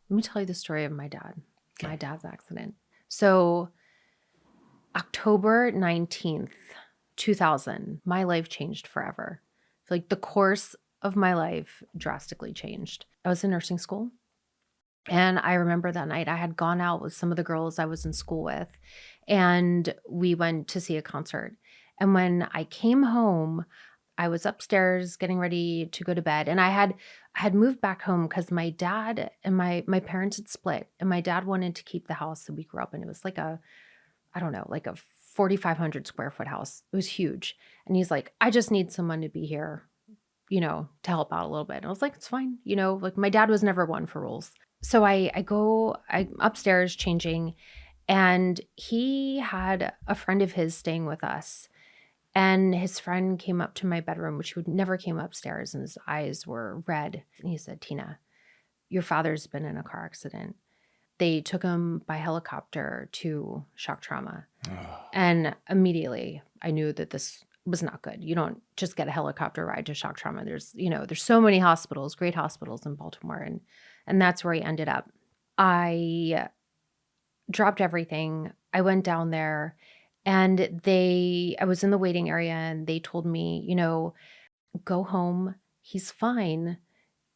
Let me tell you the story of my dad, Okay. my dad's accident. So October 19th, 2000, my life changed forever. Like the course of my life drastically changed. I was in nursing school. And I remember that night I had gone out with some of the girls I was in school with, and we went to see a concert. And when I came home, I was upstairs getting ready to go to bed, and I had moved back home because my dad and my parents had split, and my dad wanted to keep the house that we grew up in. It was like a, I don't know, like a 4,500 square foot house. It was huge. And he's like, I just need someone to be here, to help out a little bit. And I was like, it's fine. Like my dad was never one for rules. So I'm upstairs changing, and he had a friend of his staying with us. And his friend came up to my bedroom, which he would never came upstairs, and his eyes were red. And he said, Tina, your father's been in a car accident. They took him by helicopter to shock trauma. And immediately I knew that this was not good. You don't just get a helicopter ride to shock trauma. There's so many hospitals, great hospitals in Baltimore. And that's where he ended up. I dropped everything. I went down there, and I was in the waiting area, and they told me, go home. He's fine.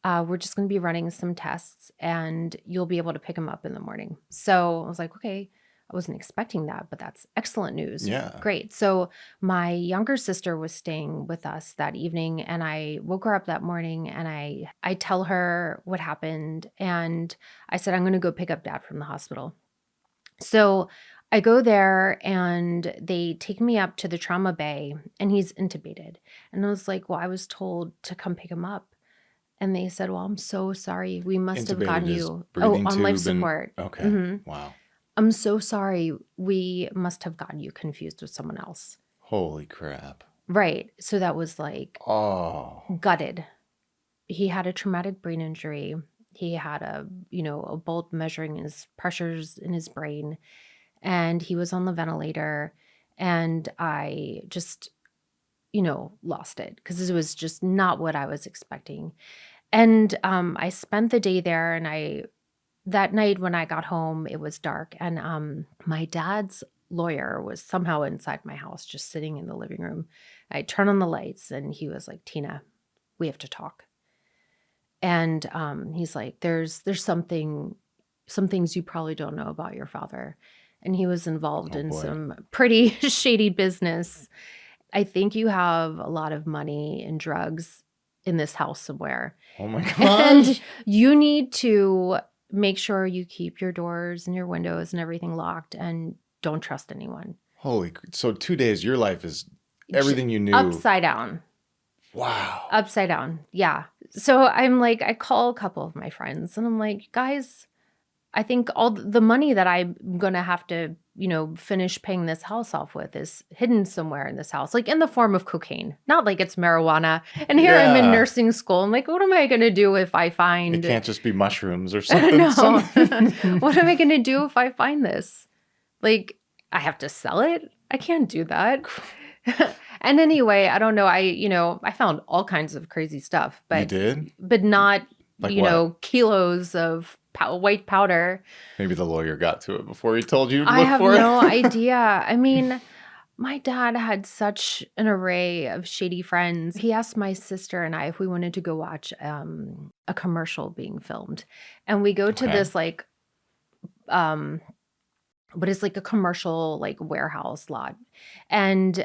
We're just going to be running some tests, and you'll be able to pick him up in the morning. So I was like, okay, I wasn't expecting that, but that's excellent news. Yeah. Great. So my younger sister was staying with us that evening, and I woke her up that morning, and I tell her what happened. And I said, I'm going to go pick up Dad from the hospital. So I go there, and they take me up to the trauma bay, and he's intubated. And I was like, well, I was told to come pick him up. And they said, well, I'm so sorry. We must have gotten Intubated is you breathing on life tube and support. okay. Mhm. Wow. I'm so sorry. We must have gotten you confused with someone else. Holy crap. Right. So that was like Oh. gutted. He had a traumatic brain injury. He had a bolt measuring his pressures in his brain, and he was on the ventilator. And I just, lost it because it was just not what I was expecting. And I spent the day there, and that night when I got home, it was dark, and my dad's lawyer was somehow inside my house, just sitting in the living room. I turned on the lights, and he was like, Tina, we have to talk. And he's like, there's some things you probably don't know about your father. And he was involved in some pretty shady business. I think you have a lot of money and drugs in this house somewhere. Oh my gosh. And you need to make sure you keep your doors and your windows and everything locked, and don't trust anyone. So 2 days, your life is everything you knew. Upside down. Wow. Upside down. Yeah. So I'm like, I call a couple of my friends, and I'm like, guys, I think all the money that I'm going to have to, finish paying this house off with is hidden somewhere in this house, like in the form of cocaine, not like it's marijuana. And here I'm in nursing school. I'm like, what am I going to do if I find... It can't just be mushrooms or something. No. What am I going to do if I find this? Like, I have to sell it? I can't do that. And anyway, I don't know. I found all kinds of crazy stuff. But, you did? But not, like kilos of white powder. Maybe the lawyer got to it before he told you to look I have for it. no idea. I mean, my dad had such an array of shady friends. He asked my sister and I if we wanted to go watch a commercial being filmed. And we go to this like, what is like a commercial like warehouse lot. And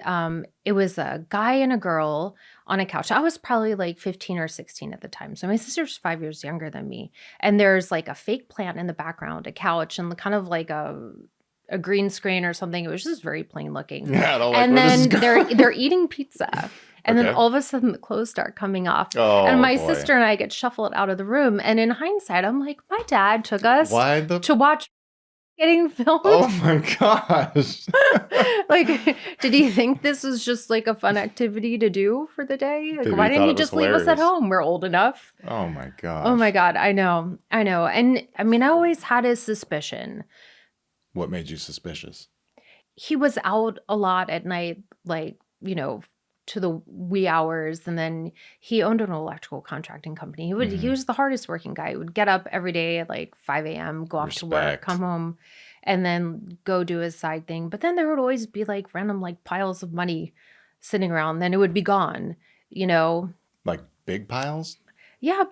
it was a guy and a girl on a couch. I was probably like 15 or 16 at the time. So my sister's 5 years younger than me. And there's like a fake plant in the background, a couch, and kind of like a green screen or something. It was just very plain looking. Yeah, I don't like and where this then is going. they're eating pizza. And then all of a sudden the clothes start coming off. Oh, and my boy. sister and I get shuffled out of the room. And in hindsight, I'm like, my dad took us to watch getting filmed. Oh my gosh. Like, did he think this was just like a fun activity to do for the day? Like, Maybe why he didn't thought he it was just leave us at hilarious. home? We're old enough. Oh my gosh. Oh my God. I know. And I mean, I always had a suspicion. What made you suspicious? He was out a lot at night, like, to the wee hours. And then he owned an electrical contracting company. He was the hardest working guy. He would get up every day at like 5 a.m., go off to work, come home, and then go do his side thing. But then there would always be like random like piles of money sitting around. Then it would be gone, you know. Like big piles? Yeah,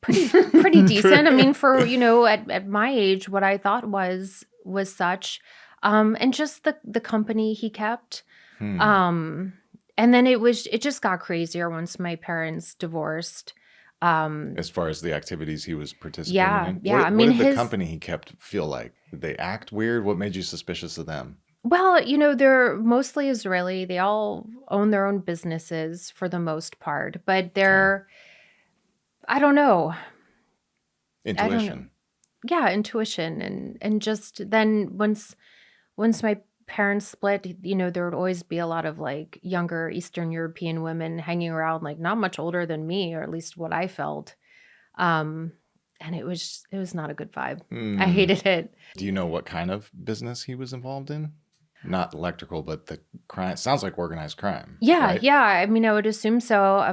pretty decent. I mean, for, you know, at my age, what I thought was such. And just the company he kept. And then it just got crazier once my parents divorced. As far as the activities he was participating in? Yeah. What did the company he kept feel like? Did they act weird? What made you suspicious of them? Well, you know, they're mostly Israeli. They all own their own businesses for the most part, but they're, I don't know. Intuition. Yeah, intuition. And just then once my parents split, you know, there would always be a lot of like younger Eastern European women hanging around, like not much older than me, or at least what I felt. And it was not a good vibe. I hated it. Do you know what kind of business he was involved in? Not electrical, but the crime. It sounds like organized crime. Yeah, right? yeah. I mean, I would assume so.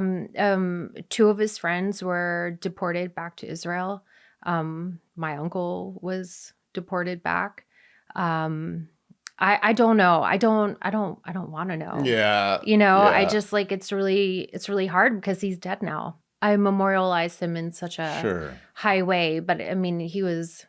Two of his friends were deported back to Israel. My uncle was deported back. I don't know. I don't want to know. Yeah. You know, yeah. I just like, it's really hard because he's dead now. I memorialized him in such a high way, but I mean, he was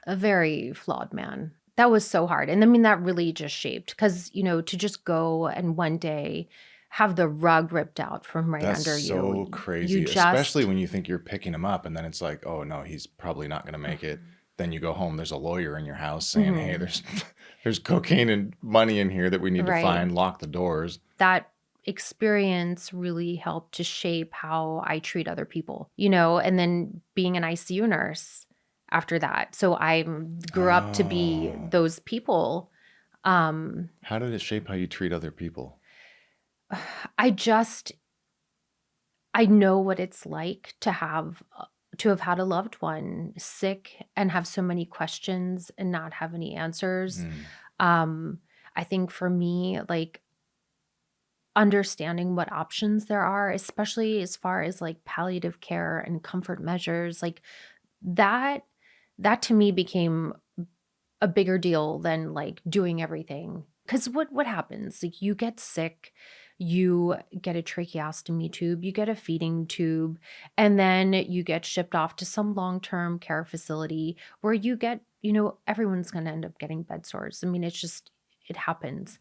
a very flawed man. That was so hard. And I mean, that really just shaped, because, you know, to just go and one day have the rug ripped out from under you. That's so crazy, especially when you think you're picking him up and then it's like, oh no, he's probably not going to make it. Then you go home, there's a lawyer in your house saying, hey, there's cocaine and money in here that we need to find, lock the doors. That experience really helped to shape how I treat other people, you know, and then being an ICU nurse after that. So I grew up to be those people. How did it shape how you treat other people? I know what it's like to have had a loved one sick and have so many questions and not have any answers. I think for me, like, understanding what options there are, especially as far as like palliative care and comfort measures, like that to me became a bigger deal than like doing everything. Because what happens? Like, you get sick, you get a tracheostomy tube, you get a feeding tube, and then you get shipped off to some long-term care facility where you get, you know, everyone's going to end up getting bed sores. I mean, it's just, it happens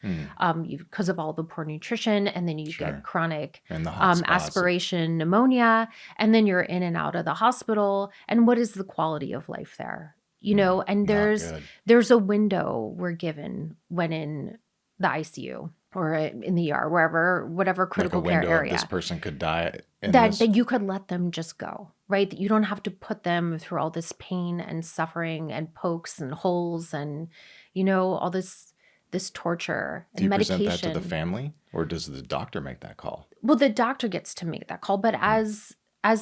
because of all the poor nutrition, and then you get chronic aspiration pneumonia, and then you're in and out of the hospital. And what is the quality of life there? You know, and there's a window we're given when in the ICU or in the ER, whatever critical like a care area. This person could die. That you could let them just go, right? That you don't have to put them through all this pain and suffering and pokes and holes and, you know, all this torture and medication. Do you present that to the family, or does the doctor make that call? Well, the doctor gets to make that call, but as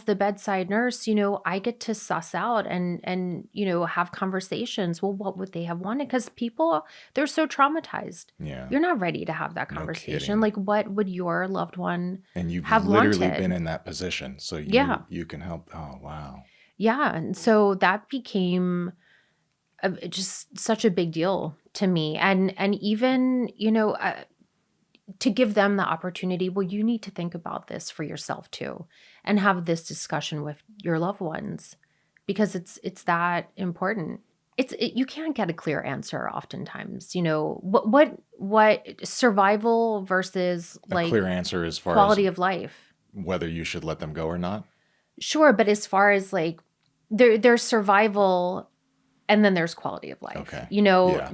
the bedside nurse, you know, I get to suss out and you know, have conversations. Well, what would they have wanted? Because people, they're so traumatized. Yeah, you're not ready to have that conversation. Like, what would your loved one and you've have literally wanted? been in that position, so you can help. Oh wow. Yeah, and so that became just such a big deal to me, and even, you know, to give them the opportunity. Well, you need to think about this for yourself too, and have this discussion with your loved ones, because it's that important. You can't get a clear answer oftentimes. You know, what survival versus like a clear answer as far quality as of life, whether you should let them go or not. Sure, but as far as like there's survival, and then there's quality of life. Okay. You know,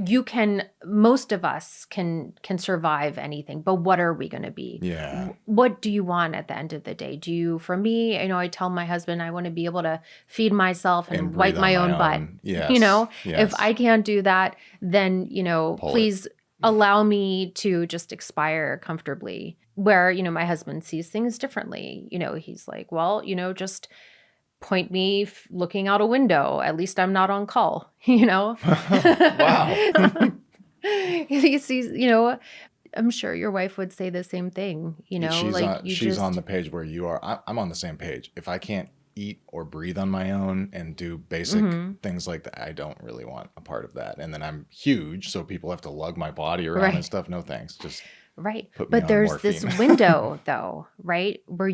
most of us can survive anything, but what are we going to be? Yeah. What do you want at the end of the day? For me, you know, I tell my husband, I want to be able to feed myself and wipe my own butt. Yes. You know, yes. If I can't do that, then, you know, please allow me to just expire comfortably. Where, you know, my husband sees things differently. You know, he's like, well, you know, just point me looking out a window. At least I'm not on call, you know? Wow. He sees, you know, I'm sure your wife would say the same thing, She's on the page where you are. I'm on the same page. If I can't eat or breathe on my own and do basic things like that, I don't really want a part of that. And then I'm huge, so people have to lug my body around and stuff. No thanks. Just right. put me But on there's morphine. this window though, right? Where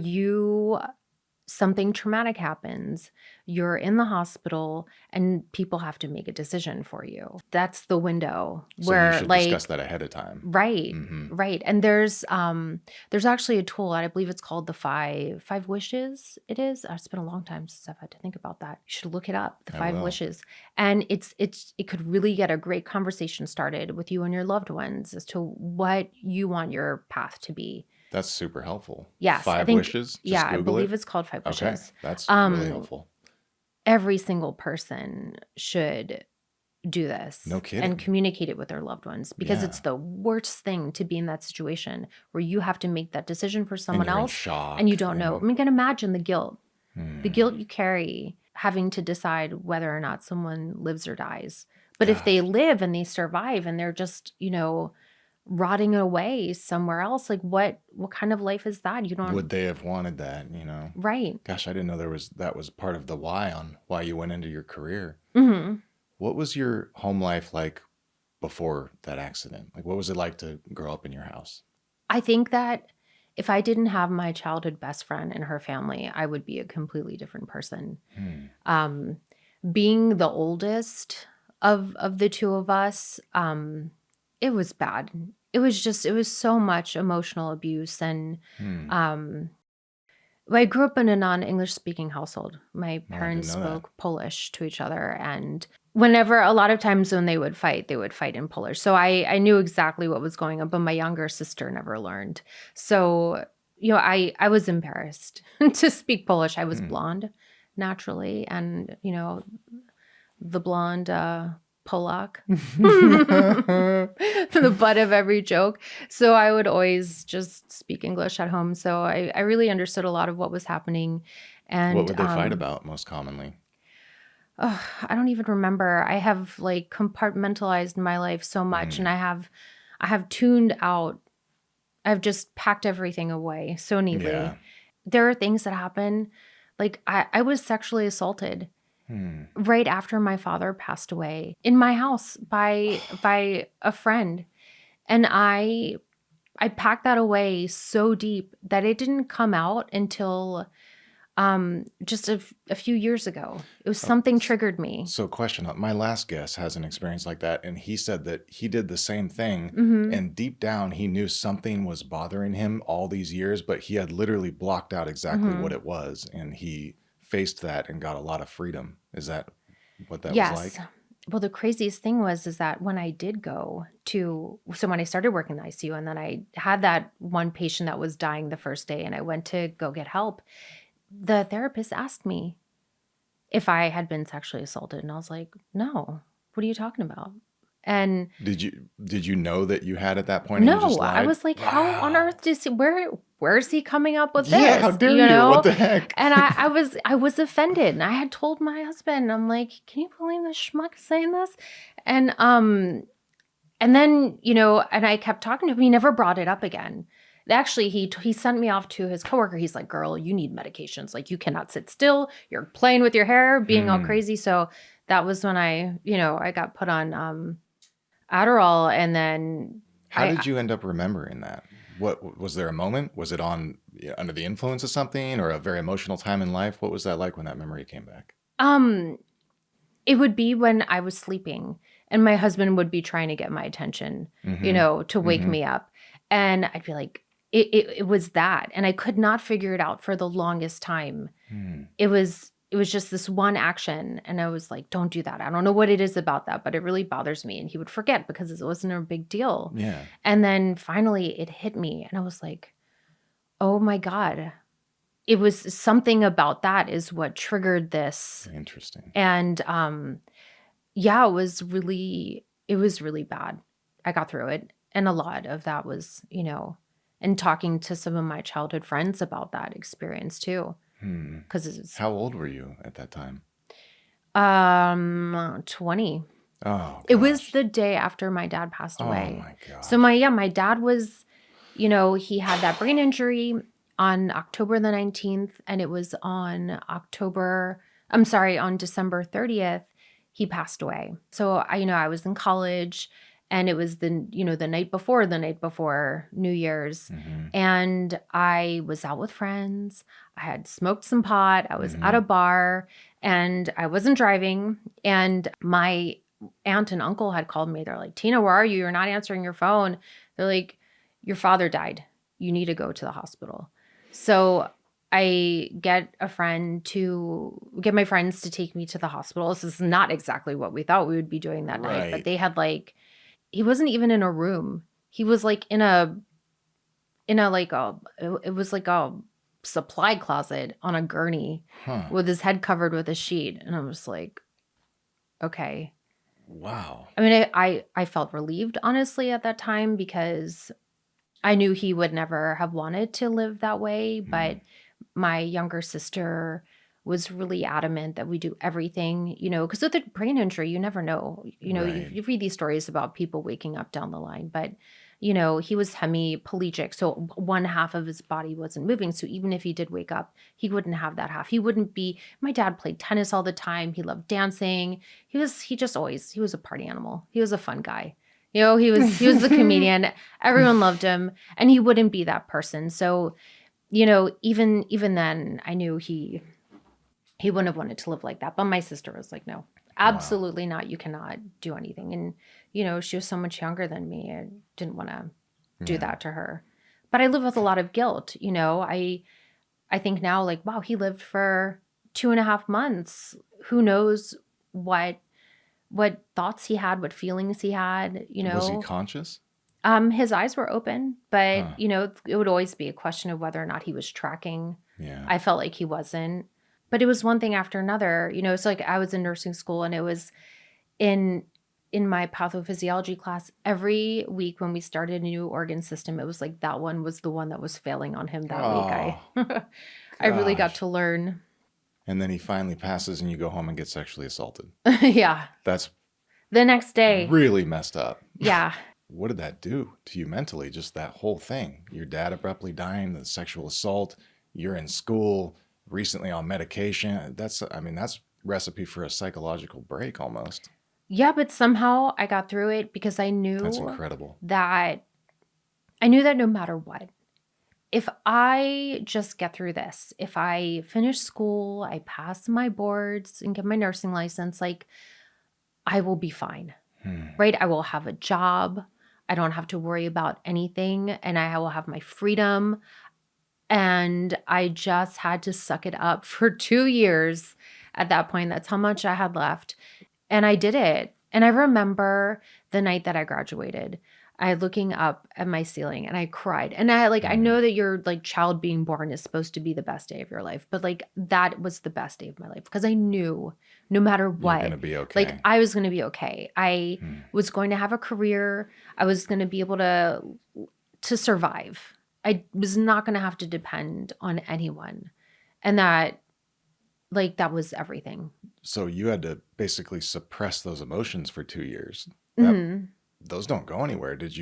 something traumatic happens, you're in the hospital, and people have to make a decision for you. That's the window where, so you should discuss that ahead of time. Right, right. And there's actually a tool, I believe it's called the five wishes. It is. It's been a long time since I've had to think about that. You should look it up, the five wishes. And it could really get a great conversation started with you and your loved ones as to what you want your path to be. That's super helpful. Yes. Five wishes? Just I believe it's called 5 wishes. Okay, that's really helpful. Every single person should do this. No kidding. And communicate it with their loved ones, because it's the worst thing to be in that situation where you have to make that decision for someone else shock, and you don't know. I mean, you can imagine the guilt. The guilt you carry having to decide whether or not someone lives or dies. But if they live and they survive and they're just, rotting away somewhere else, like what kind of life is that? Would they have wanted that, Right. Gosh, I didn't know that was part of the why you went into your career. What was your home life like before that accident? Like, what was it like to grow up in your house? I think that if I didn't have my childhood best friend and her family, I would be a completely different person. Being the oldest of the two of us, it was bad. It was so much emotional abuse. And I grew up in a non-English speaking household. My parents spoke Polish to each other. And a lot of times when they would fight in Polish. So I knew exactly what was going on, but my younger sister never learned. So, I was embarrassed to speak Polish. I was blonde naturally. And, the blonde Polak, the butt of every joke. So I would always just speak English at home. So I really understood a lot of what was happening. And what would they fight about most commonly? I don't even remember. I have compartmentalized my life so much, and I have tuned out. I've just packed everything away so neatly. Yeah. There are things that happen. I was sexually assaulted right after my father passed away in my house by a friend. And I packed that away so deep that it didn't come out until just a few years ago. It was something triggered me. So question, my last guest has an experience like that, and he said that he did the same thing, and deep down he knew something was bothering him all these years, but he had literally blocked out exactly what it was, and he faced that and got a lot of freedom. Is that what that was like? Well, the craziest thing is that when I did when I started working in the ICU, and then I had that one patient that was dying the first day, and I went to go get help, the therapist asked me if I had been sexually assaulted. And I was like, no, what are you talking about? And did you know that you had at that point? No, and you just lied? I was like, wow. How on earth where's he coming up with this? Yeah, how dare you? What the heck? And I was offended, and I had told my husband, I'm like, can you believe this schmuck saying this? And then, and I kept talking to him. He never brought it up again. Actually, he sent me off to his coworker. He's like, girl, you need medications. You cannot sit still. You're playing with your hair, being all crazy. So that was when I got put on Adderall. And then how did you end up remembering that? What was there a moment? Was it under the influence of something, or a very emotional time in life? What was that like when that memory came back? It would be when I was sleeping, and my husband would be trying to get my attention, to wake me up. And I'd be like, it was that. And I could not figure it out for the longest time. It was just this one action. And I was like, don't do that. I don't know what it is about that, but it really bothers me. And he would forget because it wasn't a big deal. Yeah. And then finally it hit me, and I was like, oh my God. It was something about that is what triggered this. Interesting. And it was really bad. I got through it. And a lot of that was, and talking to some of my childhood friends about that experience too. How old were you at that time? 20. Oh, It was gosh. the day after my dad passed Oh, away. my gosh. So my dad was, he had that brain injury on October the 19th, and it was on December 30th, he passed away. So I was in college, and it was the night before New Year's. And I was out with friends. I had smoked some pot. I was at a bar, and I wasn't driving. And my aunt and uncle had called me. They're like, Tina, where are you? You're not answering your phone. They're like, your father died. You need to go to the hospital. So I get my friends to take me to the hospital. This is not exactly what we thought we would be doing that night, but they had he wasn't even in a room. He was like it was like a supply closet on a gurney with his head covered with a sheet. And I was like, okay. Wow. I mean, I felt relieved, honestly, at that time, because I knew he would never have wanted to live that way. But my younger sister was really adamant that we do everything, because with a brain injury, you never know. Right. You read these stories about people waking up down the line, but he was hemiplegic. So one half of his body wasn't moving. So even if he did wake up, he wouldn't have that half. He wouldn't be, my dad played tennis all the time. He loved dancing. He was a party animal. He was a fun guy. He was the comedian. Everyone loved him, and he wouldn't be that person. So, even then I knew he wouldn't have wanted to live like that. But my sister was like, no, absolutely not. You cannot do anything. And, she was so much younger than me. I didn't want to do that to her. But I live with a lot of guilt. I think now, like, wow, he lived for 2.5 months. Who knows what thoughts he had, what feelings he had, Was he conscious? His eyes were open, but, it would always be a question of whether or not he was tracking. Yeah. I felt like he wasn't. But it was one thing after another. It's like I was in nursing school, and it was in my pathophysiology class every week when we started a new organ system, it was like that one was the one that was failing on him that week. I really got to learn. And then he finally passes, and you go home and get sexually assaulted. Yeah. That's the next day. Really messed up. Yeah. What did that do to you mentally? Just that whole thing. Your dad abruptly dying, the sexual assault, you're in school, recently on medication. That's recipe for a psychological break almost. Yeah, but somehow I got through it because I knew that's incredible. that no matter what, if I just get through this, if I finish school, I pass my boards and get my nursing license, like, I will be fine, right? I will have a job. I don't have to worry about anything, and I will have my freedom. And I just had to suck it up for 2 years at that point. That's how much I had left. And I did it. And I remember the night that I graduated, I looking up at my ceiling and I cried. And I know that your child being born is supposed to be the best day of your life, but that was the best day of my life because I knew no matter what, you're gonna be okay. I was going to be okay. I was going to have a career. I was going to be able to survive. I was not going to have to depend on anyone. And that was everything. So you had to basically suppress those emotions for 2 years. Those don't go anywhere. Did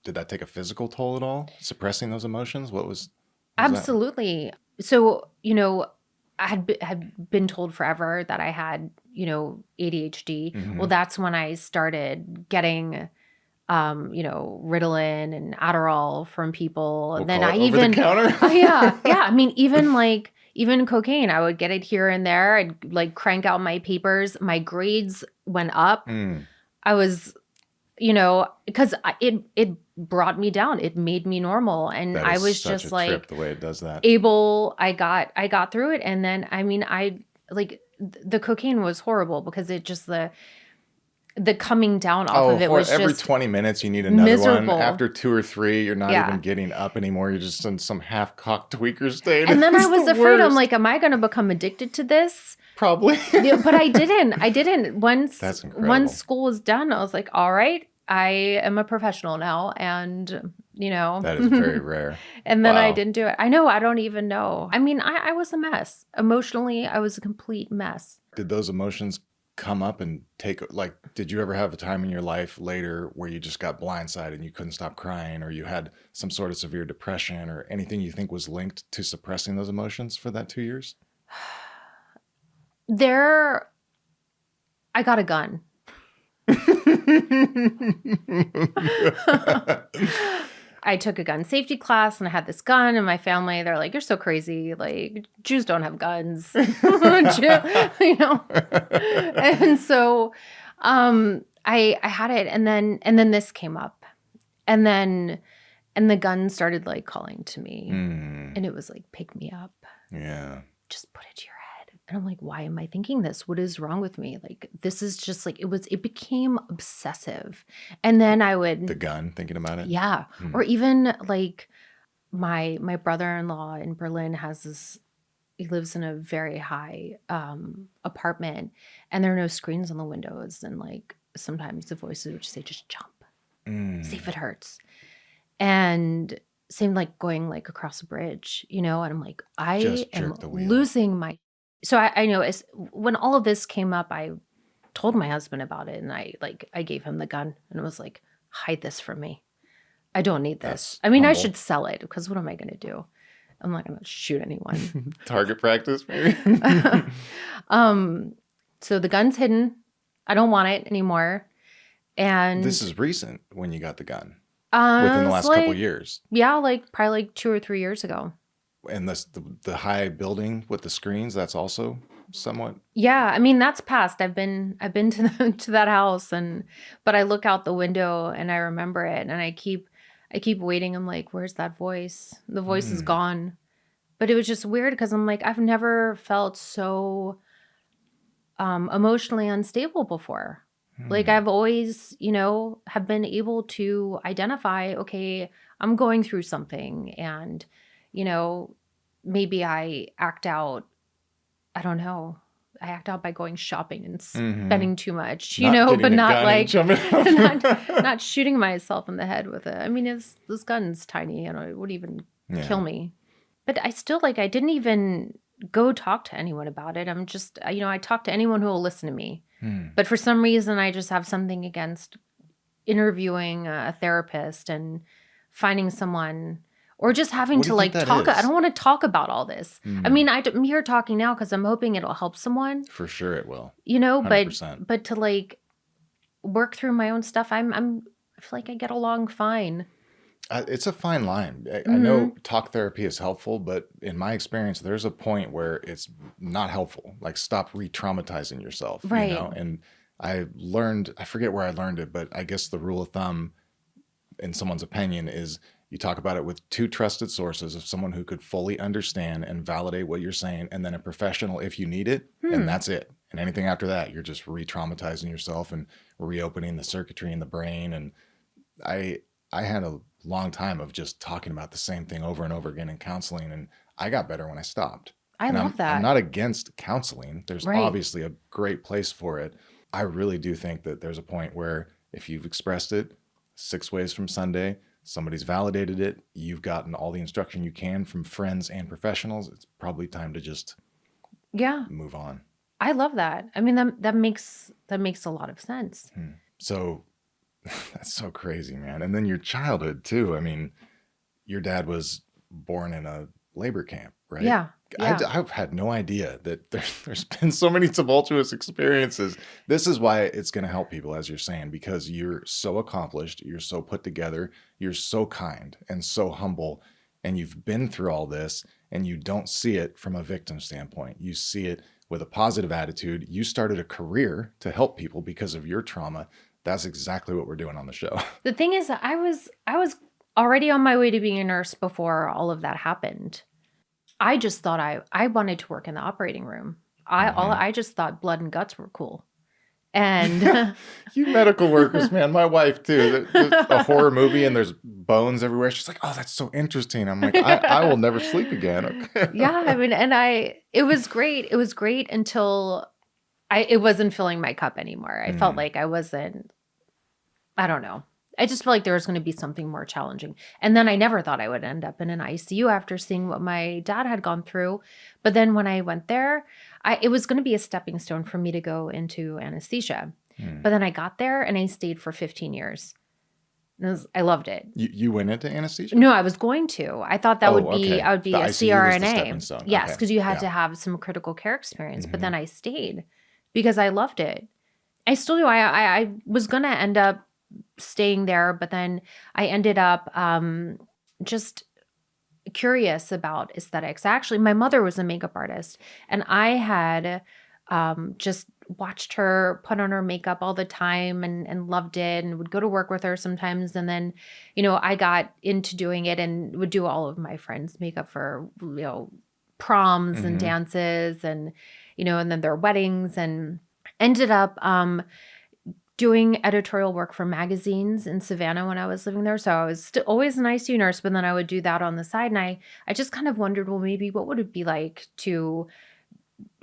that take a physical toll at all? Suppressing those emotions? What was Absolutely. That? So, I had been told forever that I had, ADHD. Well, that's when I started getting Ritalin and Adderall from people. And then I even over the counter? yeah. I mean, even cocaine, I would get it here and there. I'd crank out my papers. My grades went up. I was, because it brought me down. It made me normal. And I was just trip, the way it does that. I got through it. And then, the cocaine was horrible because it just, the coming down off of it was every just 20 minutes you need another miserable. one. After 2 or 3, you're not even getting up anymore. You're just in some half-cocked tweaker state. And then I was afraid. I'm like, am I going to become addicted to this? Probably. But I didn't. Once school was done, I was like, all right, I am a professional now. And, That is very rare. And then I didn't do it. I know. I don't even know. I mean, I was a mess. Emotionally, I was a complete mess. Did those emotions come up and did you ever have a time in your life later where you just got blindsided and you couldn't stop crying, or you had some sort of severe depression or anything you think was linked to suppressing those emotions for that 2 years? I got a gun. I took a gun safety class and I had this gun, and my family, they're like, you're so crazy. Like, Jews don't have guns. You know? And so I had it, and then this came up. And the gun started like calling to me. And it was like, pick me up. Yeah. Just put it to your head. And I'm like, why am I thinking this? What is wrong with me? Like, this is just like, it became obsessive. And then I would. The gun, thinking about it? Yeah. Or even like my brother-in-law in Berlin he lives in a very high apartment, and there are no screens on the windows. And like, sometimes the voices would just say, just jump, see if it hurts. And same like going like across a bridge, you know, and I'm like, I am losing my. So I know when all of this came up, I told my husband about it, and I gave him the gun and was like, hide this from me. I don't need this. I mean, humble. I should sell it, because what am I going to do? I'm not going to shoot anyone. Target practice, maybe. So the gun's hidden. I don't want it anymore. And this is recent when you got the gun. Within the last couple of years. Yeah, like probably like 2 or 3 years ago. And the high building with the screens, that's also somewhat. Yeah, I mean, that's past. I've been to that house, but I look out the window and I remember it, and I keep waiting. I'm like, where's that voice? The voice is gone. But it was just weird, because I'm like, I've never felt so emotionally unstable before. Like, I've always, have been able to identify, okay, I'm going through something, and, maybe I act out, I don't know. I act out by going shopping and spending too much, but not like, not shooting myself in the head with it. I mean, this gun's tiny, it wouldn't even kill me. But I still, I didn't even go talk to anyone about it. I'm just, I talk to anyone who will listen to me. But for some reason, I just have something against interviewing a therapist and finding someone, or just having to talk. I don't want to talk about all this. I mean, I'm here talking now because I'm hoping it'll help someone. For sure it will. 100%. But to work through my own stuff, I feel like I get along fine. It's a fine line. I know talk therapy is helpful, but in my experience, there's a point where it's not helpful. Like, stop re-traumatizing yourself, right? And I forget where I learned it, but I guess the rule of thumb in someone's opinion is you talk about it with 2 trusted sources of someone who could fully understand and validate what you're saying, and then a professional if you need it, and that's it. And anything after that, you're just re-traumatizing yourself and reopening the circuitry in the brain. And I had a long time of just talking about the same thing over and over again in counseling, and I got better when I stopped. I love that. I'm not against counseling. There's obviously a great place for it. I really do think that there's a point where if you've expressed it 6 ways from Sunday, somebody's validated it, you've gotten all the instruction you can from friends and professionals, it's probably time to just move on. I love that. I mean, that makes a lot of sense. So that's so crazy, man. And then your childhood too. I mean, your dad was born in a labor camp, right? Yeah. I've had no idea that there's been so many tumultuous experiences. This is why it's going to help people, as you're saying, because you're so accomplished, you're so put together, you're so kind and so humble, and you've been through all this, and you don't see it from a victim standpoint. You see it with a positive attitude. You started a career to help people because of your trauma. That's exactly what we're doing on the show. The thing is, I was already on my way to being a nurse before all of that happened. I just thought I wanted to work in the operating room. I just thought blood and guts were cool. And you medical workers, man, my wife too. There's a horror movie and there's bones everywhere. She's like, "Oh, that's so interesting." I'm like, I will never sleep again. Okay. Yeah, I mean, it was great. It was great until it wasn't filling my cup anymore. I felt like I wasn't. I don't know. I just felt like there was going to be something more challenging. And then I never thought I would end up in an ICU after seeing what my dad had gone through. But then when I went there, it was going to be a stepping stone for me to go into anesthesia. But then I got there and I stayed for 15 years. I loved it. You went into anesthesia? No, I was going to. I thought that would be, okay. I would be The a ICU was the CRNA. stepping stone. Yes, Okay. because you had Yeah. to have some critical care experience. But then I stayed because I loved it. I still do. I was going to end up staying there, but then I ended up just curious about aesthetics. Actually, my mother was a makeup artist, and I had just watched her put on her makeup all the time and loved it, and would go to work with her sometimes. And then, I got into doing it and would do all of my friends' makeup for, proms and dances and, and then their weddings, and ended up doing editorial work for magazines in Savannah when I was living there. So I was always an ICU nurse, but then I would do that on the side. And I just kind of wondered, well, maybe what would it be like to,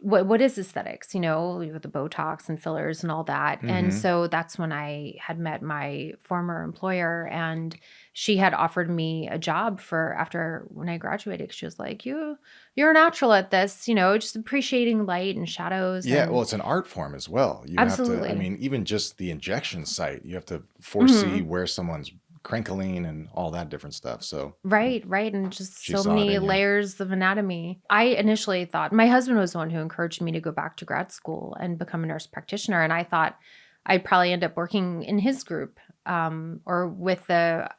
what is aesthetics, with the Botox and fillers and all that. And so that's when I had met my former employer, and she had offered me a job after when I graduated. She was like, you're a natural at this, just appreciating light and shadows. Yeah, well, it's an art form as well. You Absolutely. have to, even just the injection site, you have to foresee where someone's crinkling and all that different stuff. So Right. And just She so saw it many in you. layers of anatomy. I initially thought, my husband was the one who encouraged me to go back to grad school and become a nurse practitioner. And I thought I'd probably end up working in his group or with the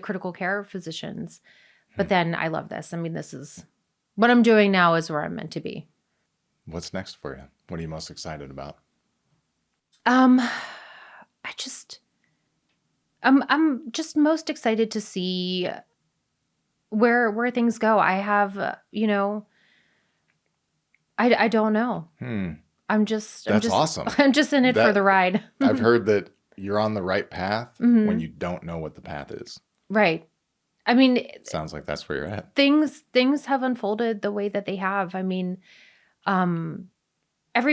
critical care physicians. But then I love this. This is what I'm doing now, is where I'm meant to be. What's next for you? What are you most excited about? I'm just most excited to see where things go. I have, I don't know. That's awesome. I'm just in it for the ride. I've heard that you're on the right path when you don't know what the path is. Right. Sounds like that's where you're at. Things have unfolded the way that they have. Every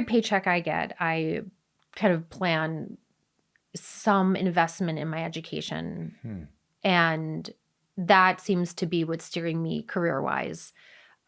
paycheck I get, I kind of plan some investment in my education. And that seems to be what's steering me career-wise.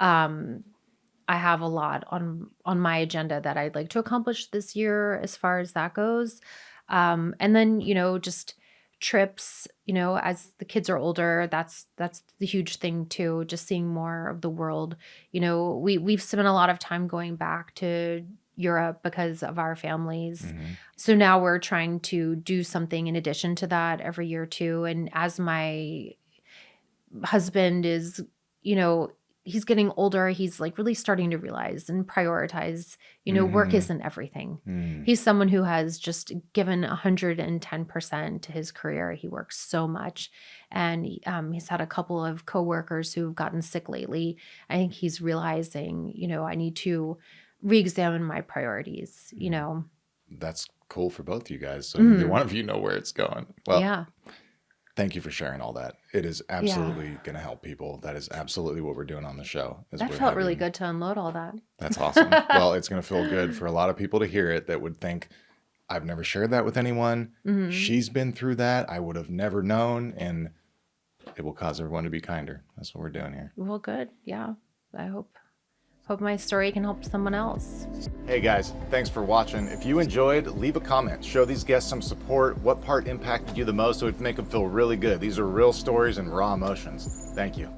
I have a lot on my agenda that I'd like to accomplish this year as far as that goes. And then, just trips, as the kids are older, that's the huge thing too, just seeing more of the world. We've spent a lot of time going back to Europe because of our families. So now we're trying to do something in addition to that every year too. And as my husband is, he's getting older, he's like really starting to realize and prioritize, work isn't everything. He's someone who has just given 110% to his career. He works so much. And he's had a couple of coworkers who've gotten sick lately. I think he's realizing, I need to re-examine my priorities, That's cool for both you guys. So neither one of you know where it's going. Well, yeah. Thank you for sharing all that. It is absolutely going to help people. That is absolutely what we're doing on the show. That felt really good to unload all that. That's awesome. Well, it's going to feel good for a lot of people to hear it that would think, I've never shared that with anyone. She's been through that. I would have never known. And it will cause everyone to be kinder. That's what we're doing here. Well, good. Yeah. I hope my story can help someone else. Hey guys, thanks for watching. If you enjoyed, leave a comment. Show these guests some support. What part impacted you the most so we can make them feel really good. These are real stories and raw emotions. Thank you.